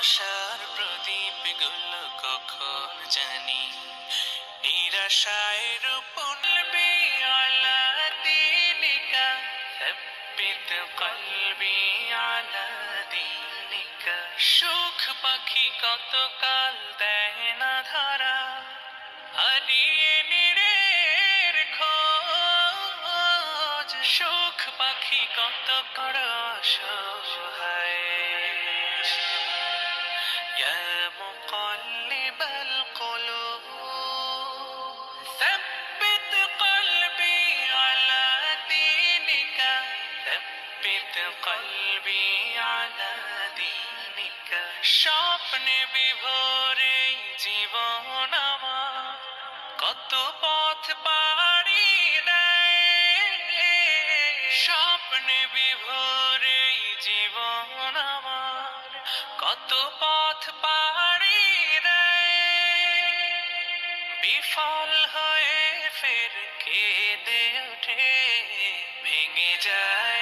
আশার প্রদীপ গুলো কখন জানি নিরাশায় রূপলবি আলা দিনিকা ثبت قلبي على دينك সুখ পাখি কতকাল দেয় না ধরা হারিয়ে নিরের খোঁজ সুখ পাখি কত কর অসহায় يا مقلب القلوب ثبت قلبي على دينك ثبت قلبي على دينك স্বপ্নে বিভোরে জীবন আমার কত পথ পাড়ি দেয় স্বপ্নে বিভোরে জীবন আমার কত পথ পাড়ি দেয় বিফল হয়ে ফের কেঁদে ওঠে ভেঙে যায়